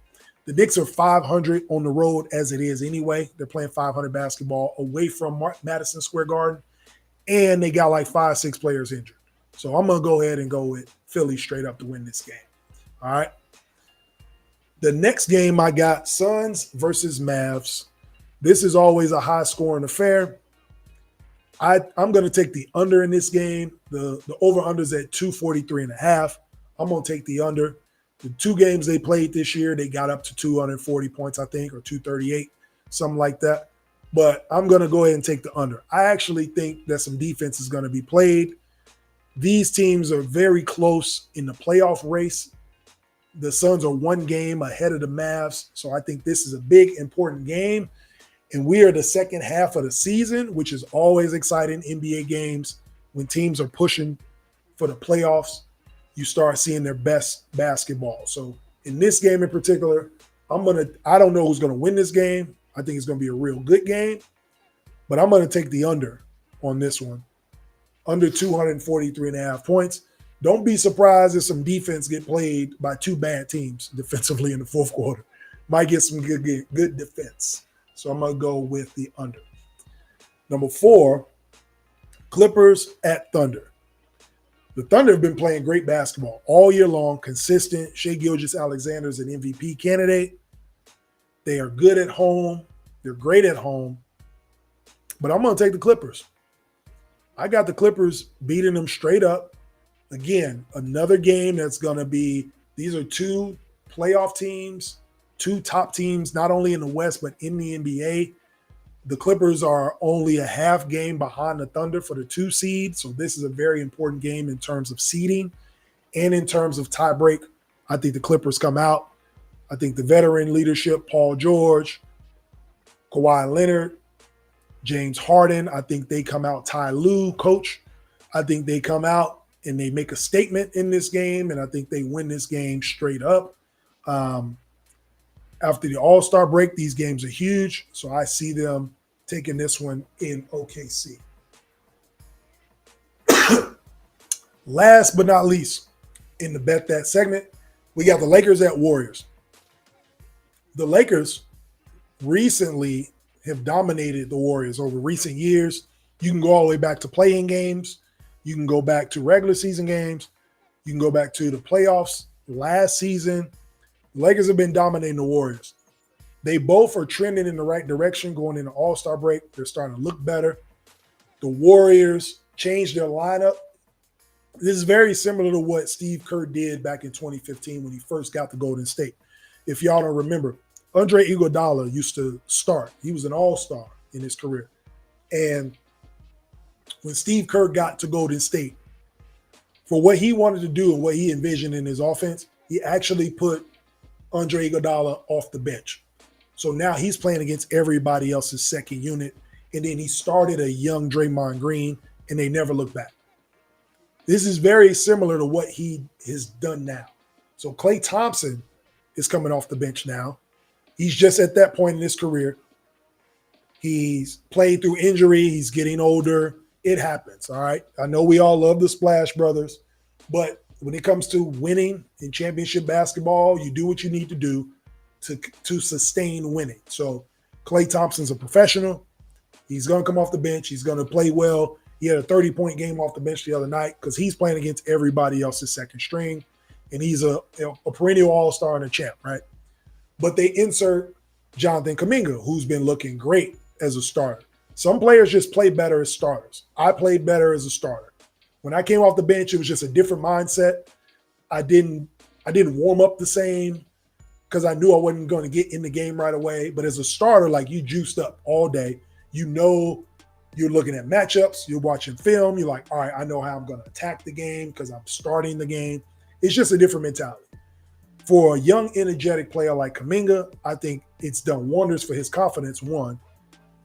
[SPEAKER 1] The Knicks are 500 on the road as it is anyway. They're playing 500 basketball away from Madison Square Garden, and they got like 5-6 players injured. So I'm going to go ahead and go with Philly straight up to win this game. All right. The next game I got Suns versus Mavs. This is always a high-scoring affair. I'm going to take the under in this game. The over-under is at 243.5. I'm going to take the under. The 2 games they played this year, they got up to 240 points, I think, or 238, something like that. But I'm going to go ahead and take the under. I actually think that some defense is going to be played. These teams are very close in the playoff race. The Suns are 1 game ahead of the Mavs, so I think this is a big, important game. And we are the second half of the season, which is always exciting. NBA games, when teams are pushing for the playoffs, you start seeing their best basketball. So in this game in particular, I don't know who's going to win this game. I think it's going to be a real good game, but I'm going to take the under on this one. Under 243.5 points. Don't be surprised if some defense get played by 2 bad teams defensively in the fourth quarter. Might get some good defense. So I'm going to go with the under. Number 4, Clippers at Thunder. The Thunder have been playing great basketball all year long, consistent. Shai Gilgeous-Alexander is an MVP candidate. They are good at home. They're great at home. But I'm going to take the Clippers. I got the Clippers beating them straight up. Again, another game that's going to be – these are 2 playoff teams, 2 top teams, not only in the West but in the NBA. The Clippers are only a half game behind the Thunder for the 2 seed, so this is a very important game in terms of seeding and in terms of tiebreak. I think the Clippers come out. I think the veteran leadership, Paul George, Kawhi Leonard, James Harden. I think they come out, Ty Lue, coach. I think they come out and they make a statement in this game, and I think they win this game straight up. After the All-Star break, these games are huge, so I see them taking this one in OKC. Last but not least, in the Bet That segment, we got the Lakers at Warriors. The Lakers recently have dominated the Warriors over recent years. You can go all the way back to play-in games. You can go back to regular season games. You can go back to the playoffs last season. The Lakers have been dominating the Warriors. They both are trending in the right direction going into All-Star break. They're starting to look better. The Warriors changed their lineup. This is very similar to what Steve Kerr did back in 2015 when he first got to Golden State. If y'all don't remember, Andre Iguodala used to start. He was an all-star in his career. And when Steve Kerr got to Golden State, for what he wanted to do and what he envisioned in his offense, he actually put Andre Iguodala off the bench. So now he's playing against everybody else's second unit. And then he started a young Draymond Green, and they never looked back. This is very similar to what he has done now. So Klay Thompson is coming off the bench now. He's just at that point in his career. He's played through injury. He's getting older. It happens, all right? I know we all love the Splash Brothers, but when it comes to winning in championship basketball, you do what you need to do to sustain winning. So Klay Thompson's a professional. He's going to come off the bench. He's going to play well. He had a 30-point game off the bench the other night because he's playing against everybody else's second string, and he's a perennial all-star and a champ, right? But they insert Jonathan Kuminga, who's been looking great as a starter. Some players just play better as starters. I played better as a starter. When I came off the bench, it was just a different mindset. I didn't warm up the same because I knew I wasn't going to get in the game right away. But as a starter, like, you juiced up all day. You know, you're looking at matchups. You're watching film. You're like, all right, I know how I'm going to attack the game because I'm starting the game. It's just a different mentality. For a young, energetic player like Kuminga, I think it's done wonders for his confidence, one,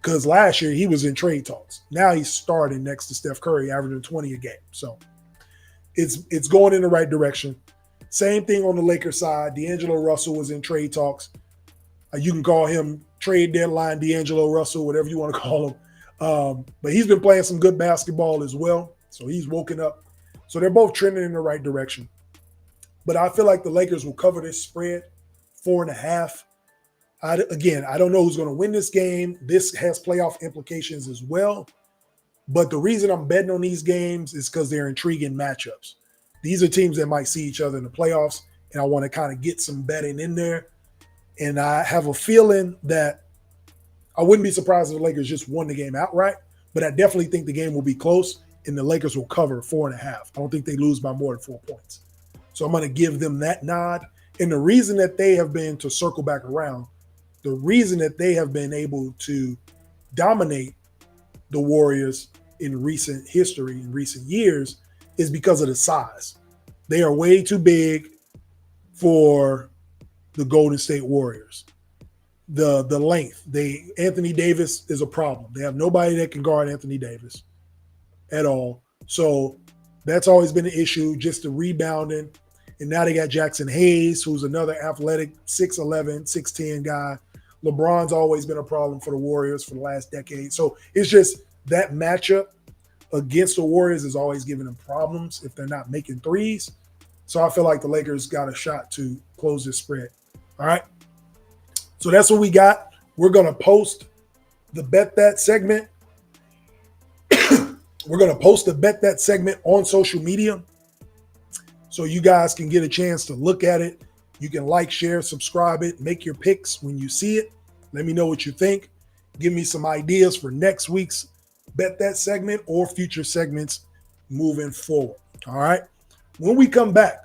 [SPEAKER 1] because last year he was in trade talks. Now he's starting next to Steph Curry, averaging 20 a game. So it's going in the right direction. Same thing on the Lakers side. D'Angelo Russell was in trade talks. You can call him trade deadline D'Angelo Russell, whatever you want to call him. But he's been playing some good basketball as well. So he's woken up. So they're both trending in the right direction. But I feel like the Lakers will cover this spread, 4.5. I don't know who's going to win this game. This has playoff implications as well. But the reason I'm betting on these games is because they're intriguing matchups. These are teams that might see each other in the playoffs, and I want to kind of get some betting in there. And I have a feeling that I wouldn't be surprised if the Lakers just won the game outright, but I definitely think the game will be close, and the Lakers will cover 4.5. I don't think they lose by more than 4 points. So I'm going to give them that nod. And the reason that they have been, to circle back around, the reason that they have been able to dominate the Warriors in recent history, in recent years, is because of the size. They are way too big for the Golden State Warriors. The length. Anthony Davis is a problem. They have nobody that can guard Anthony Davis at all. So that's always been an issue, just the rebounding. And now they got Jackson Hayes, who's another athletic 6'11", 6'10" guy. LeBron's always been a problem for the Warriors for the last decade. So it's just that matchup against the Warriors is always giving them problems if they're not making threes. So I feel like the Lakers got a shot to close this spread. All right. So that's what we got. We're going to post the Bet That segment. We're going to post the Bet That segment on social media so you guys can get a chance to look at it. You can like, share, subscribe it, make your picks when you see it. Let me know what you think. Give me some ideas for next week's Bet That segment or future segments moving forward. All right. When we come back,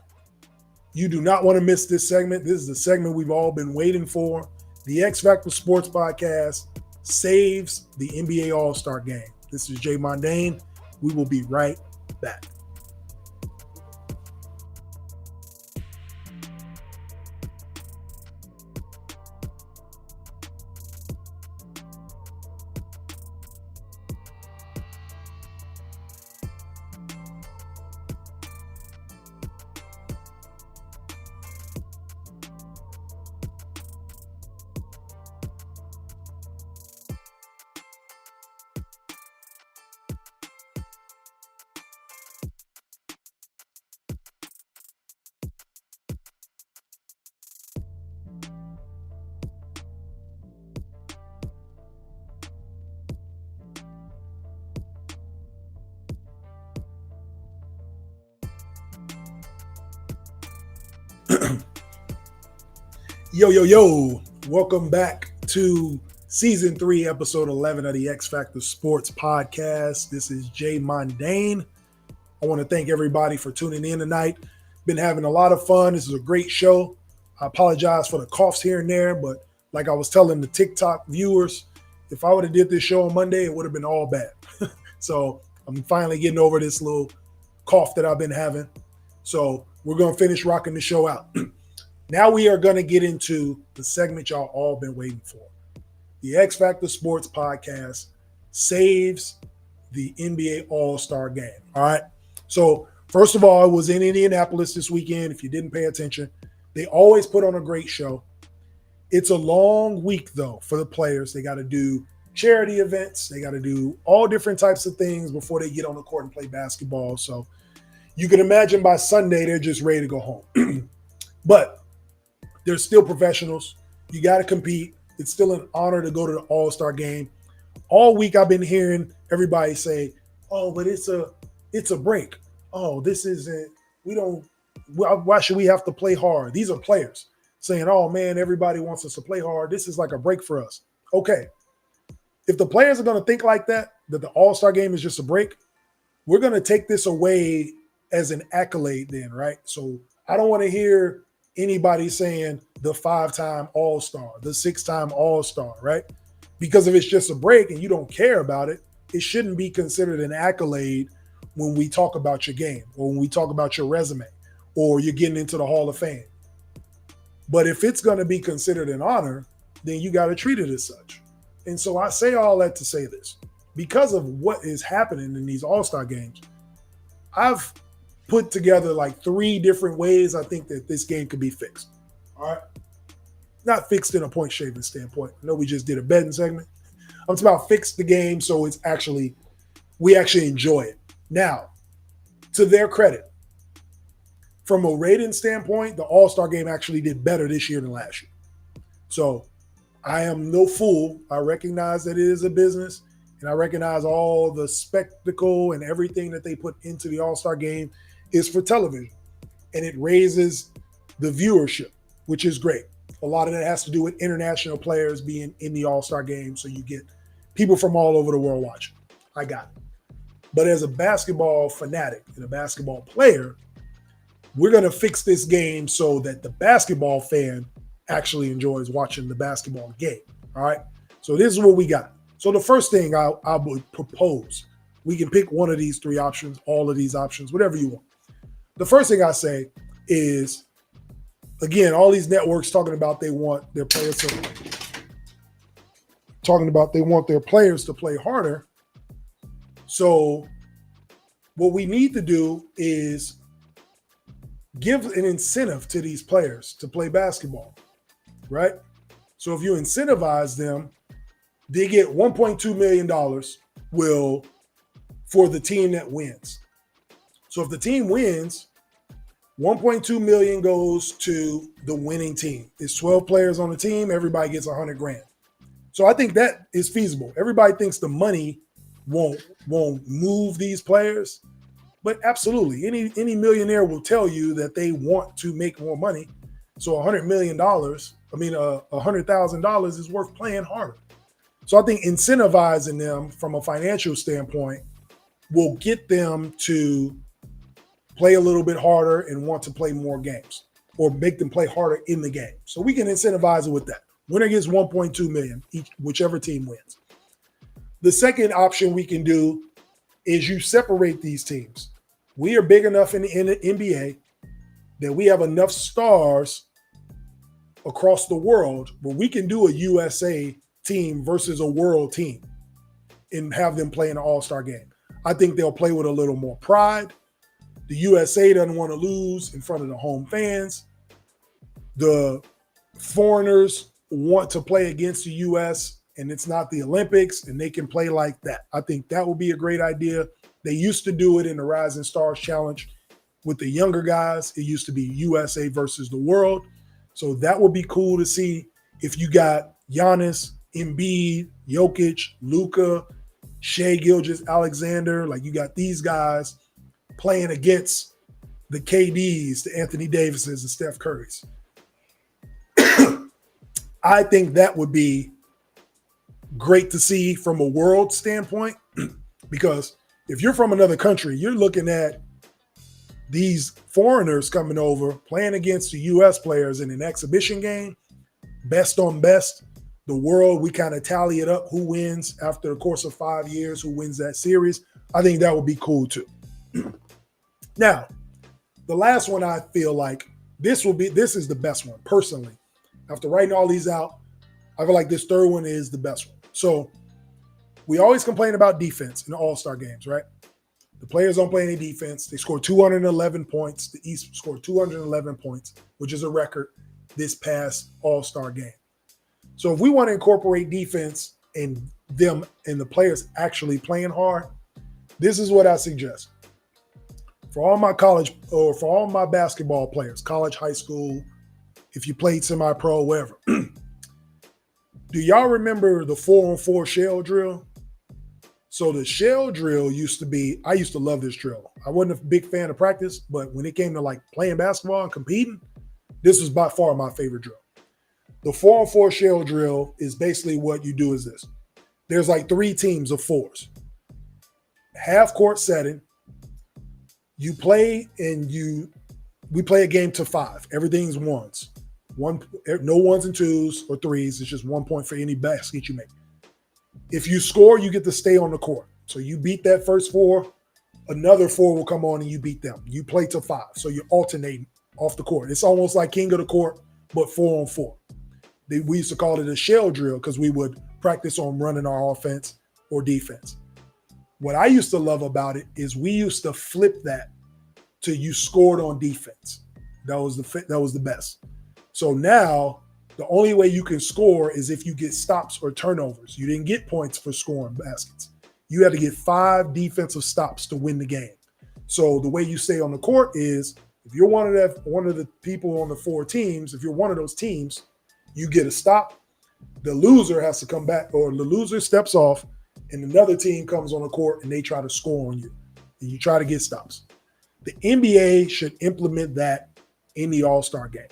[SPEAKER 1] you do not want to miss this segment. This is the segment we've all been waiting for. The X-Factor Sportz Podcast saves the NBA All-Star Game. This is Jay Mondane. We will be right back. Yo. Welcome back to Season 3, Episode 11 of the X-Factor Sportz Podcast. This is Jay Mondane. I want to thank everybody for tuning in tonight. Been having a lot of fun. This is a great show. I apologize for the coughs here and there, but like I was telling the TikTok viewers, if I would have did this show on Monday, it would have been all bad. So I'm finally getting over this little cough that I've been having. So we're going to finish rocking the show out. Now we are going to get into the segment y'all all been waiting for. The X-Factor Sportz Podcast saves the NBA All-Star Game. All right. So first of all, I was in Indianapolis this weekend. If you didn't pay attention, they always put on a great show. It's a long week, though, for the players. They got to do charity events. They got to do all different types of things before they get on the court and play basketball. So you can imagine by Sunday, they're just ready to go home. But they're still professionals. You got to compete. It's still an honor to go to the All-Star Game. All week I've been hearing everybody say, "Oh, but it's a break. Oh, this isn't. Why should we have to play hard?" These are players saying, "Oh man, everybody wants us to play hard. This is like a break for us." Okay, if the players are going to think like that the All-Star Game is just a break, we're going to take this away as an accolade then, right? So I don't want to hear anybody saying the 5-time All-Star, the 6-time All-Star, right? Because if it's just a break and you don't care about it, it shouldn't be considered an accolade when we talk about your game or when we talk about your resume or you're getting into the Hall of Fame. But if it's going to be considered an honor, then you got to treat it as such. And so I say all that to say this. Because of what is happening in these All-Star games, I've put together like 3 different ways I think that this game could be fixed. All right. Not fixed in a point shaving standpoint. I know we just did a betting segment. I'm talking about fix the game so we actually enjoy it. Now, to their credit, from a rating standpoint, the All-Star Game actually did better this year than last year. So I am no fool. I recognize that it is a business, and I recognize all the spectacle and everything that they put into the All-Star Game is for television, and it raises the viewership, which is great. A lot of that has to do with international players being in the All-Star Game, so you get people from all over the world watching. I got it. But as a basketball fanatic and a basketball player, we're going to fix this game so that the basketball fan actually enjoys watching the basketball game. All right? So this is what we got. So the first thing I would propose, we can pick one of these 3 options, all of these options, whatever you want. The first thing I say is, again, all these networks talking about they want their players to play harder. So what we need to do is give an incentive to these players to play basketball, right? So if you incentivize them, they get $1.2 million for the team that wins. So if the team wins, $1.2 million goes to the winning team. It's 12 players on the team. Everybody gets $100,000. So I think that is feasible. Everybody thinks the money won't move these players, but absolutely, any millionaire will tell you that they want to make more money. So $100 million, $100,000 is worth playing harder. So I think incentivizing them from a financial standpoint will get them to play a little bit harder and want to play more games or make them play harder in the game. So we can incentivize it with that. Winner gets $1.2 million, whichever team wins. The second option we can do is you separate these teams. We are big enough in the NBA that we have enough stars across the world where we can do a USA team versus a world team and have them play in an All-Star game. I think they'll play with a little more pride. The USA doesn't want to lose in front of the home fans. The foreigners want to play against the U.S., and it's not the Olympics, and they can play like that. I think that would be a great idea. They used to do it in the Rising Stars Challenge with the younger guys. It used to be USA versus the world. So that would be cool to see if you got Giannis, Embiid, Jokic, Luka, Shai Gilgeous-Alexander. Like, you got these guys playing against the KDs, the Anthony Davises, and Steph Currys. I think that would be great to see from a world standpoint, because if you're from another country, you're looking at these foreigners coming over, playing against the U.S. players in an exhibition game, best on best. The world, we kind of tally it up, who wins after the course of 5 years, who wins that series. I think that would be cool too. Now, the last one, I feel like this is the best one, personally. After writing all these out, I feel like this third one is the best one. So we always complain about defense in the All-Star games, right? The players don't play any defense. They scored 211 points. The East scored 211 points, which is a record this past All-Star game. So if we want to incorporate defense and them and the players actually playing hard, this is what I suggest. For all my college or for all my basketball players, college, high school, if you played semi-pro, wherever. Do y'all remember the 4-on-4 shell drill? So the shell drill used to be, I used to love this drill. I wasn't a big fan of practice, but when it came to like playing basketball and competing, this was by far my favorite drill. The 4-on-4 shell drill is basically what you do is this. There's like 3 teams of 4s. Half court setting. You play and we play a game to 5. Everything's ones. No 1s and 2s or 3s. It's just 1 point for any basket you make. If you score, you get to stay on the court. So you beat that first 4, another 4 will come on and you beat them. You play to 5. So you're alternating off the court. It's almost like king of the court, but 4-on-4. We used to call it a shell drill because we would practice on running our offense or defense. What I used to love about it is we used to flip that to you scored on defense. That was the best. So now the only way you can score is if you get stops or turnovers. You didn't get points for scoring baskets. You had to get 5 defensive stops to win the game. So the way you stay on the court is if you're one of the people on the 4 teams, if you're one of those teams, you get a stop. The loser has to come back, or the loser steps off, and another team comes on the court and they try to score on you. And you try to get stops. The NBA should implement that in the All-Star game.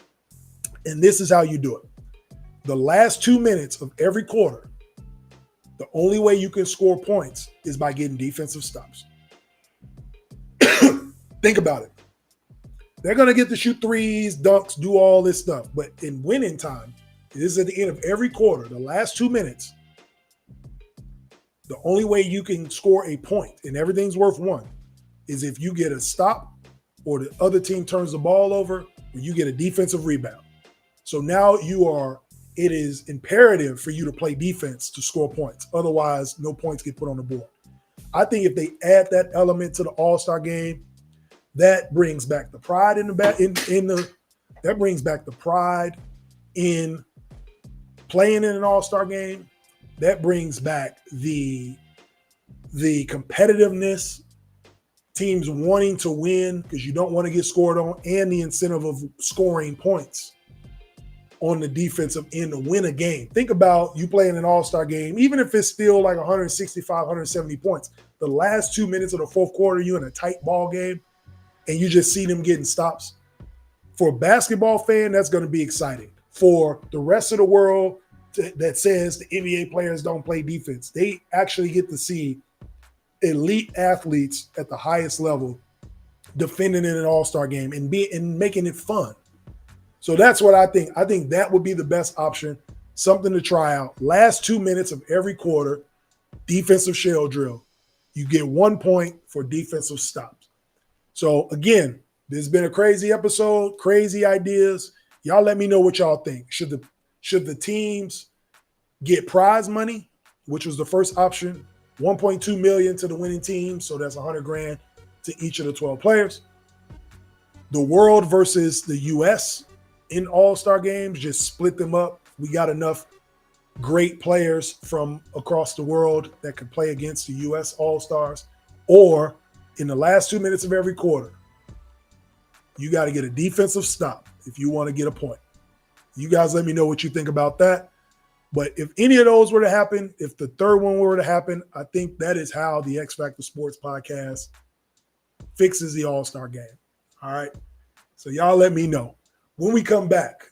[SPEAKER 1] And this is how you do it. The last 2 minutes of every quarter, the only way you can score points is by getting defensive stops. Think about it. They're going to get to shoot threes, dunks, do all this stuff. But in winning time, this is at the end of every quarter, the last 2 minutes, the only way you can score a point, and everything's worth 1, is if you get a stop or the other team turns the ball over or you get a defensive rebound. So now it is imperative for you to play defense to score points. Otherwise, no points get put on the board. I think if they add that element to the All-Star game, that brings back the pride that brings back the pride in playing in an All-Star game. That brings back the competitiveness, teams wanting to win because you don't want to get scored on, and the incentive of scoring points on the defensive end to win a game. Think about you playing an All-Star game, even if it's still like 165, 170 points. The last 2 minutes of the fourth quarter, you in a tight ball game, and you just see them getting stops. For a basketball fan, that's going to be exciting. For the rest of the world that says the NBA players don't play defense, they actually get to see elite athletes at the highest level defending in an All-Star game and making it fun. So that's what I think. I think that would be the best option, something to try out. Last 2 minutes of every quarter, defensive shell drill. You get 1 point for defensive stops. So again, this has been a crazy episode, crazy ideas. Y'all let me know what y'all think. Should the teams get prize money, which was the first option, $1.2 million to the winning team, so that's $100,000 to each of the 12 players. The world versus the U.S. in All-Star games, just split them up. We got enough great players from across the world that could play against the U.S. All-Stars. Or in the last 2 minutes of every quarter, you got to get a defensive stop if you want to get a point. You guys let me know what you think about that. But if any of those were to happen, if the third one were to happen, I think that is how the X-Factor Sportz Podcast fixes the All-Star game. All right? So y'all let me know. When we come back,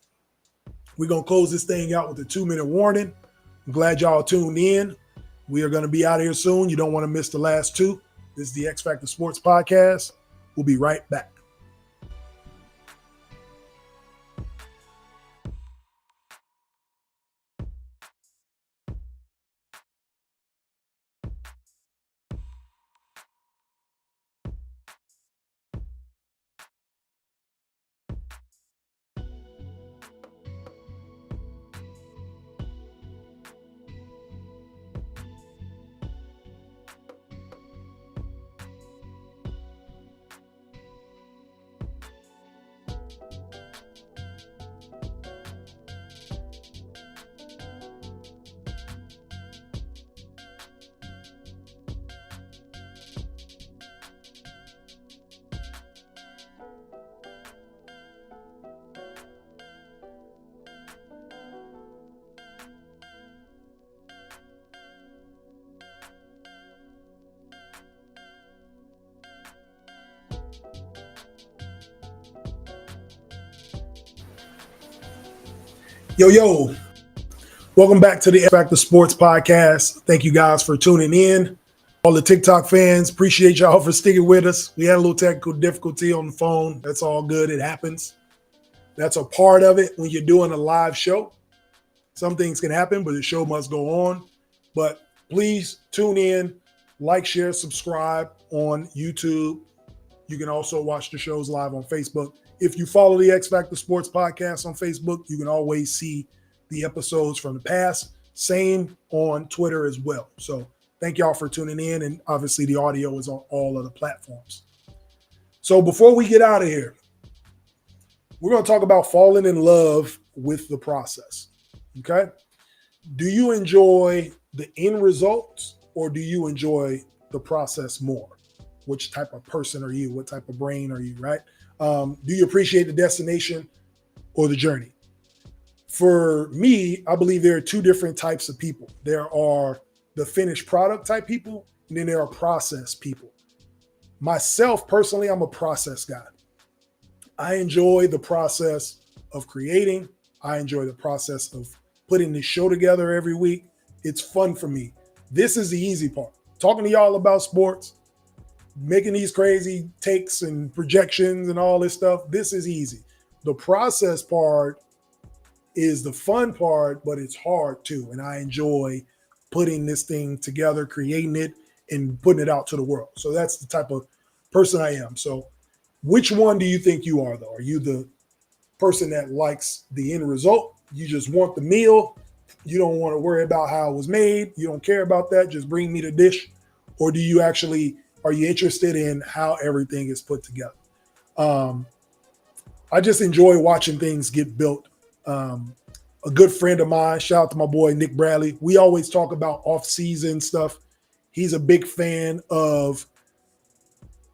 [SPEAKER 1] We're going to close this thing out with a 2-minute warning. I'm glad y'all tuned in. We are going to be out of here soon. You don't want to miss the last two. This is the X-Factor Sportz Podcast. We'll be right back. Yo, welcome back to the X-Factor Sportz Podcast. Thank you guys for tuning in. All the TikTok fans, appreciate y'all for sticking with us. We had a little technical difficulty on the phone. That's all good. It happens. That's a part of it when you're doing a live show. Some things can happen, but the show must go on. But please tune in, like, share, subscribe on YouTube. You can also watch the shows live on Facebook. If you follow the X-Factor Sportz Podcast on Facebook, you can always see the episodes from the past. Same on Twitter as well. So thank y'all for tuning in. And obviously the audio is on all of the platforms. So before we get out of here, we're going to talk about falling in love with the process. Okay? Do you enjoy the end results or do you enjoy the process more? Which type of person are you? What type of brain are you, right? Do you appreciate the destination or the journey? For me, I believe there are two different types of people. There are the finished product type people, and then there are process people. Myself, personally, I'm a process guy. I enjoy the process of creating. I enjoy the process of putting this show together every week. It's fun for me. This is the easy part. Talking to y'all about sports, making these crazy takes and projections and all this stuff, this is easy. The process part is the fun part, but it's hard too. And I enjoy putting this thing together, creating it, and putting it out to the world. So that's the type of person I am. So which one do you think you are, though? Are you the person that likes the end result? You just want the meal. You don't want to worry about how it was made. You don't care about that. Just bring me the dish. Or do you actually... Are you interested in how everything is put together? I just enjoy watching things get built. A good friend of mine, shout out to my boy, Nick Bradley. We always talk about off-season stuff. He's a big fan of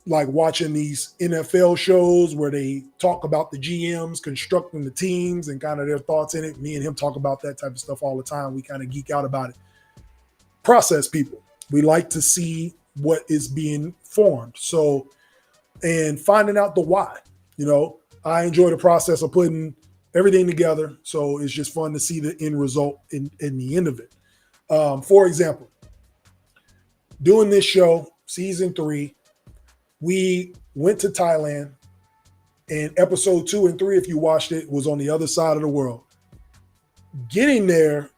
[SPEAKER 1] like watching these NFL shows where they talk about the GMs constructing the teams and kind of their thoughts in it. Me and him talk about that type of stuff all the time. We kind of geek out about it. Process people. We like to see what is being formed. So, and finding out the why, I enjoy the process of putting everything together. So it's just fun to see the end result in the end of it. For example, doing this show, season 3, we went to Thailand and episode 2 and 3, if you watched it, was on the other side of the world. Getting there,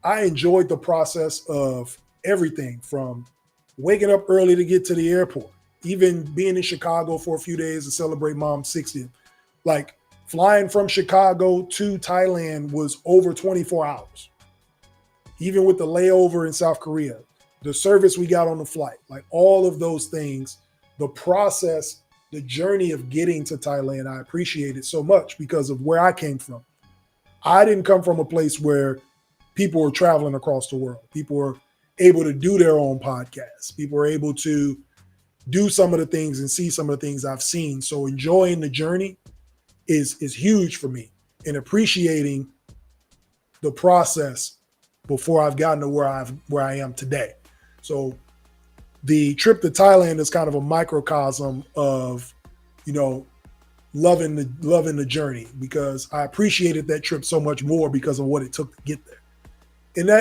[SPEAKER 1] I enjoyed the process of everything from waking up early to get to the airport, even being in Chicago for a few days to celebrate Mom's 60th. Like flying from Chicago to Thailand was over 24 hours. Even with the layover in South Korea, the service we got on the flight, like all of those things, the process, the journey of getting to Thailand, I appreciate it so much because of where I came from. I didn't come from a place where people were traveling across the world. People were able to do their own podcasts. People are able to do some of the things and see some of the things I've seen. So enjoying the journey is huge for me and appreciating the process before I've gotten to where I am today. So the trip to Thailand is kind of a microcosm of, loving the journey, because I appreciated that trip so much more because of what it took to get there.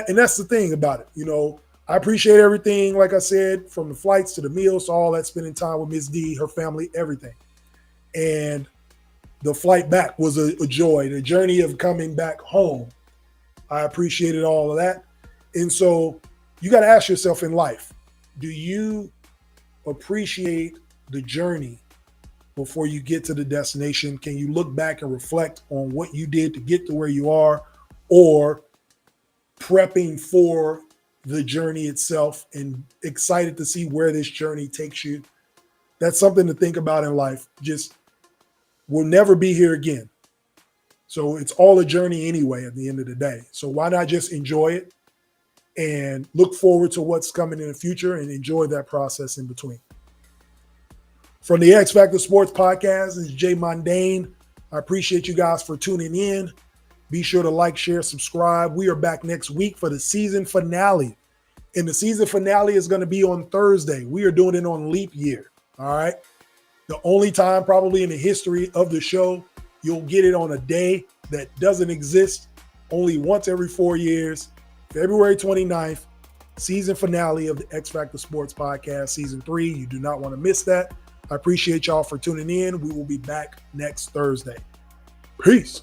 [SPEAKER 1] And that's the thing about it. You know, I appreciate everything, like I said, from the flights to the meals to all that, spending time with Miss D, her family, everything. And the flight back was a joy. The journey of coming back home, I appreciated all of that. And so you got to ask yourself in life, do you appreciate the journey before you get to the destination? Can you look back and reflect on what you did to get to where you are, or prepping for the journey itself and excited to see where this journey takes you? That's something to think about in life. Just, we'll never be here again. So it's all a journey anyway at the end of the day. So why not just enjoy it and look forward to what's coming in the future and enjoy that process in between. From the X-Factor Sportz Podcast, this is Jay Mondane. I appreciate you guys for tuning in. Be sure to like, share, subscribe. We are back next week for the season finale. And the season finale is going to be on Thursday. We are doing it on leap year. All right. The only time probably in the history of the show you'll get it on a day that doesn't exist, only once every 4 years. February 29th, season finale of the X-Factor Sportz Podcast, season 3. You do not want to miss that. I appreciate y'all for tuning in. We will be back next Thursday. Peace.